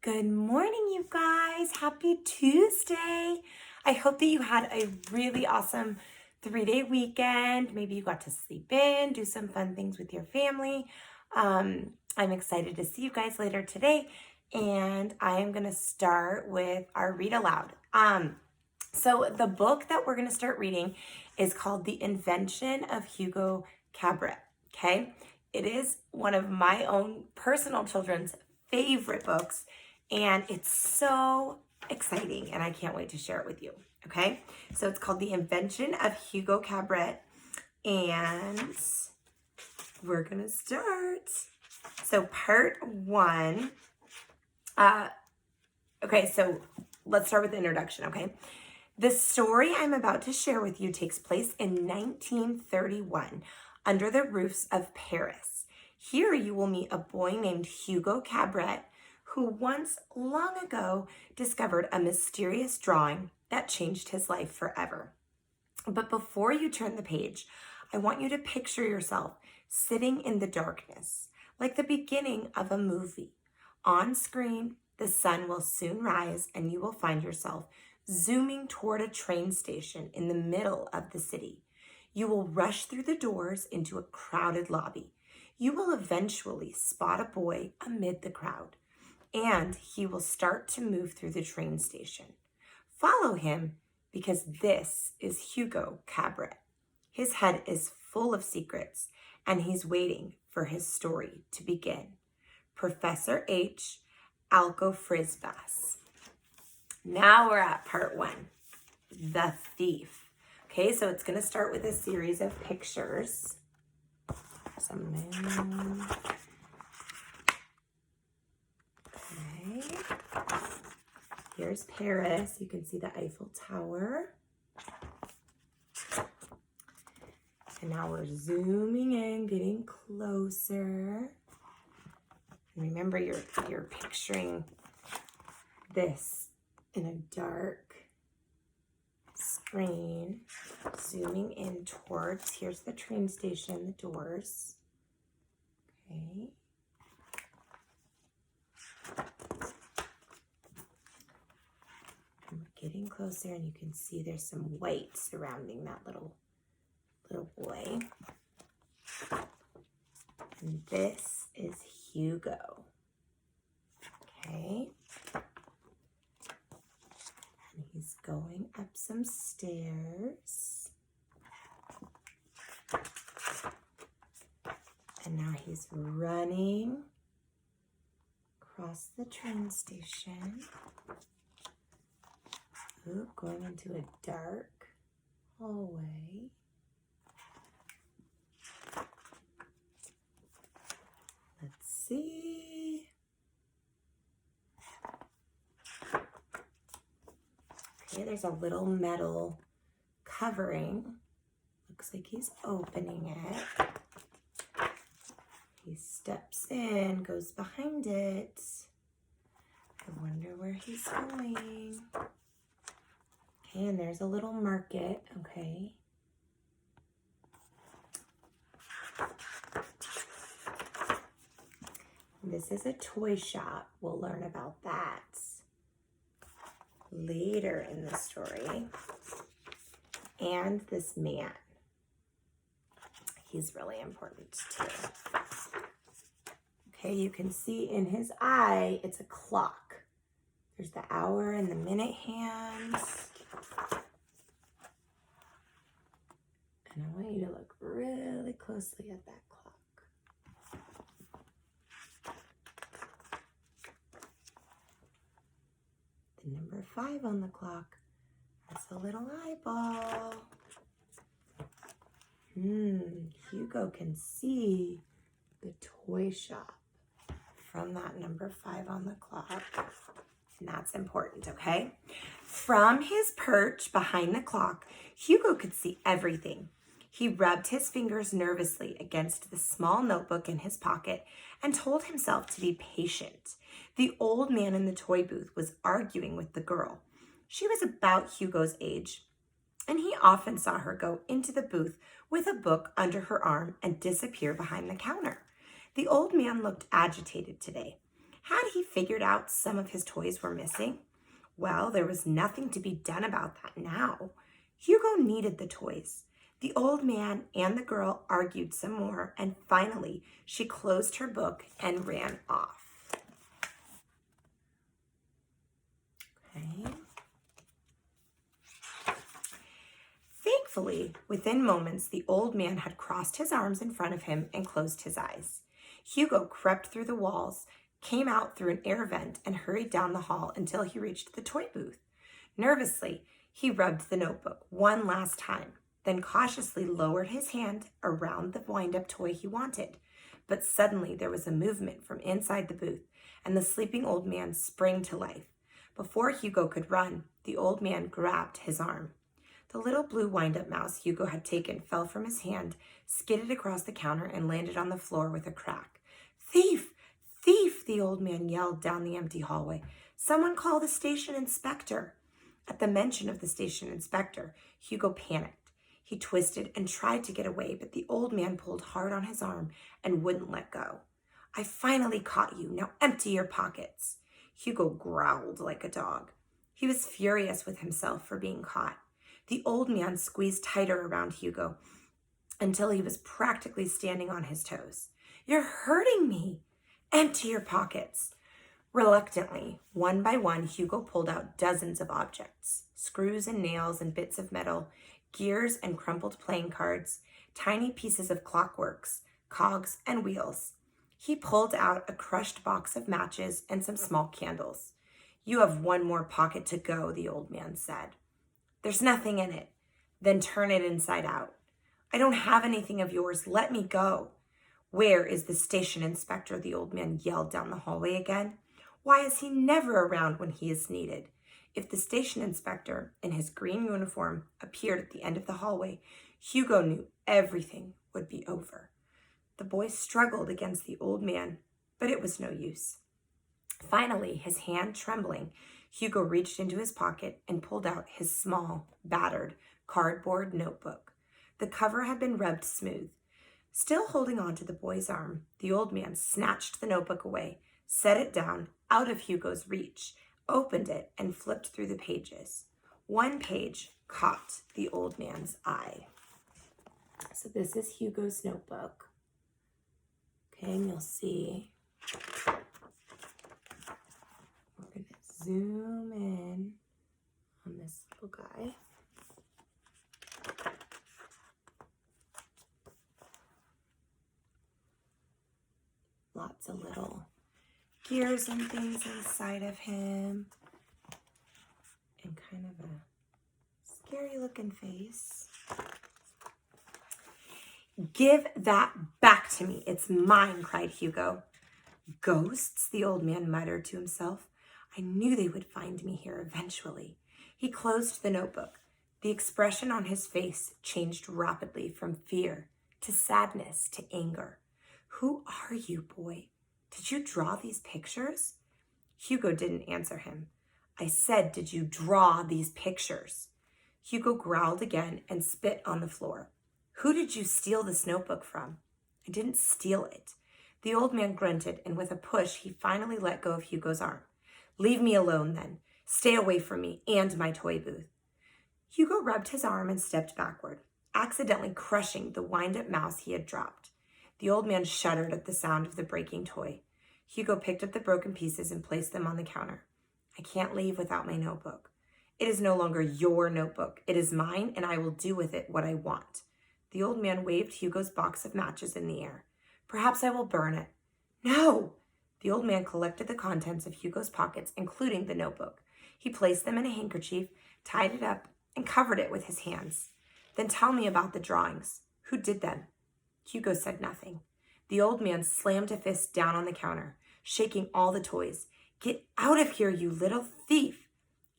Good morning, you guys. Happy Tuesday. I hope that you had a really awesome 3-day weekend. Maybe you got to sleep in, do some fun things with your family. I'm excited to see you guys later today, and I am going to start with our read aloud. So the book that we're going to start reading is called The Invention of Hugo Cabret. Okay, it is one of my own personal children's favorite books, and it's so exciting, and I can't wait to share it with you. Okay, so it's called The Invention of Hugo Cabret, and we're gonna start. So part one. Okay, so let's start with the introduction. Okay, the story I'm about to share with you takes place in 1931 under the roofs of Paris. Here you will meet a boy named Hugo Cabret, who once long ago discovered a mysterious drawing that changed his life forever. But before you turn the page, I want you to picture yourself sitting in the darkness, like the beginning of a movie. On screen, the sun will soon rise and you will find yourself zooming toward a train station in the middle of the city. You will rush through the doors into a crowded lobby. You will eventually spot a boy amid the crowd, and he will start to move through the train station. Follow him because this is Hugo Cabret. His head is full of secrets, and he's waiting for his story to begin. Professor H. Alcofrisbas. Now we're at part one, the thief. Okay, so it's going to start with a series of pictures. Okay, here's Paris. You can see the Eiffel Tower. And now we're zooming in, getting closer. Remember, you're picturing this in a dark screen, zooming in towards, here's the train station, the doors. Okay. And we're getting closer, and you can see there's some white surrounding that little boy. And this is Hugo. Okay. And he's going up some stairs. And now he's running across the train station. Ooh, going into a dark hallway. Let's see. Okay, there's a little metal covering. Looks like he's opening it. He steps in, goes behind it. I wonder where he's going. Okay, and there's a little market, okay. This is a toy shop. We'll learn about that later in the story. And this man. He's really important too. Okay, you can see in his eye, it's a clock. There's the hour and the minute hands. And I want you to look really closely at that clock. The number 5 on the clock has a little eyeball. Hugo can see the toy shop from that number 5 on the clock. And that's important, okay? From his perch behind the clock, Hugo could see everything. He rubbed his fingers nervously against the small notebook in his pocket and told himself to be patient. The old man in the toy booth was arguing with the girl. She was about Hugo's age, and he often saw her go into the booth with a book under her arm and disappear behind the counter. The old man looked agitated today. Had he figured out some of his toys were missing? Well, there was nothing to be done about that now. Hugo needed the toys. The old man and the girl argued some more, and finally she closed her book and ran off. Okay. Thankfully, within moments, the old man had crossed his arms in front of him and closed his eyes. Hugo crept through the walls, came out through an air vent, and hurried down the hall until he reached the toy booth. Nervously, he rubbed the notebook one last time, then cautiously lowered his hand around the wind-up toy he wanted. But suddenly there was a movement from inside the booth, and the sleeping old man sprang to life. Before Hugo could run, the old man grabbed his arm. The little blue wind-up mouse Hugo had taken fell from his hand, skidded across the counter, and landed on the floor with a crack. "Thief! Thief!" the old man yelled down the empty hallway. "Someone call the station inspector." At the mention of the station inspector, Hugo panicked. He twisted and tried to get away, but the old man pulled hard on his arm and wouldn't let go. "I finally caught you. Now empty your pockets." Hugo growled like a dog. He was furious with himself for being caught. The old man squeezed tighter around Hugo until he was practically standing on his toes. "You're hurting me. Empty your pockets." Reluctantly, one by one, Hugo pulled out dozens of objects: screws and nails and bits of metal, gears and crumpled playing cards, tiny pieces of clockworks, cogs, and wheels. He pulled out a crushed box of matches and some small candles. "You have one more pocket to go," the old man said. "There's nothing in it." "Then turn it inside out." "I don't have anything of yours. Let me go." "Where is the station inspector?" the old man yelled down the hallway again. Why is he never around when he is needed? If the station inspector in his green uniform appeared at the end of the hallway, Hugo knew everything would be over. The boy struggled against the old man, but it was no use. Finally, his hand trembling, Hugo reached into his pocket and pulled out his small, battered cardboard notebook. The cover had been rubbed smooth. Still holding on to the boy's arm, the old man snatched the notebook away, set it down out of Hugo's reach, opened it, and flipped through the pages. One page caught the old man's eye. So this is Hugo's notebook. Okay, and you'll see. We're going to zoom in on this little guy. Lots of little gears and things inside of him. And kind of a scary looking face. "Give that back to me. It's mine," cried Hugo. "Ghosts?" the old man muttered to himself. "I knew they would find me here eventually." He closed the notebook. The expression on his face changed rapidly from fear to sadness to anger. "Who are you, boy? Did you draw these pictures?" Hugo didn't answer him. "I said, did you draw these pictures?" Hugo growled again and spit on the floor. "Who did you steal this notebook from?" "I didn't steal it." The old man grunted, and with a push, he finally let go of Hugo's arm. "Leave me alone, then. Stay away from me and my toy booth." Hugo rubbed his arm and stepped backward, accidentally crushing the wind-up mouse he had dropped. The old man shuddered at the sound of the breaking toy. Hugo picked up the broken pieces and placed them on the counter. "I can't leave without my notebook." "It is no longer your notebook. It is mine, and I will do with it what I want." The old man waved Hugo's box of matches in the air. "Perhaps I will burn it." "No!" The old man collected the contents of Hugo's pockets, including the notebook. He placed them in a handkerchief, tied it up, and covered it with his hands. "Then tell me about the drawings. Who did them?" Hugo said nothing. The old man slammed a fist down on the counter, shaking all the toys. "Get out of here, you little thief!"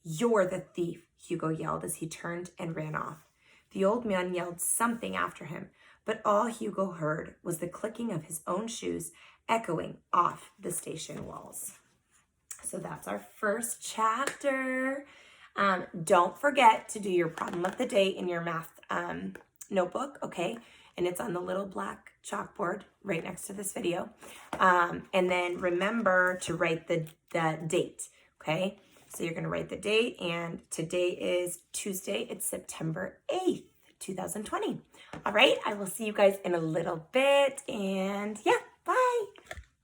"You're the thief," Hugo yelled as he turned and ran off. The old man yelled something after him, but all Hugo heard was the clicking of his own shoes echoing off the station walls. So that's our first chapter. Don't forget to do your problem of the day in your math notebook, okay? and it's on the little black chalkboard right next to this video. And then remember to write the date, okay? So you're gonna write the date, and today is Tuesday. It's September 8th, 2020. All right, I will see you guys in a little bit, and yeah.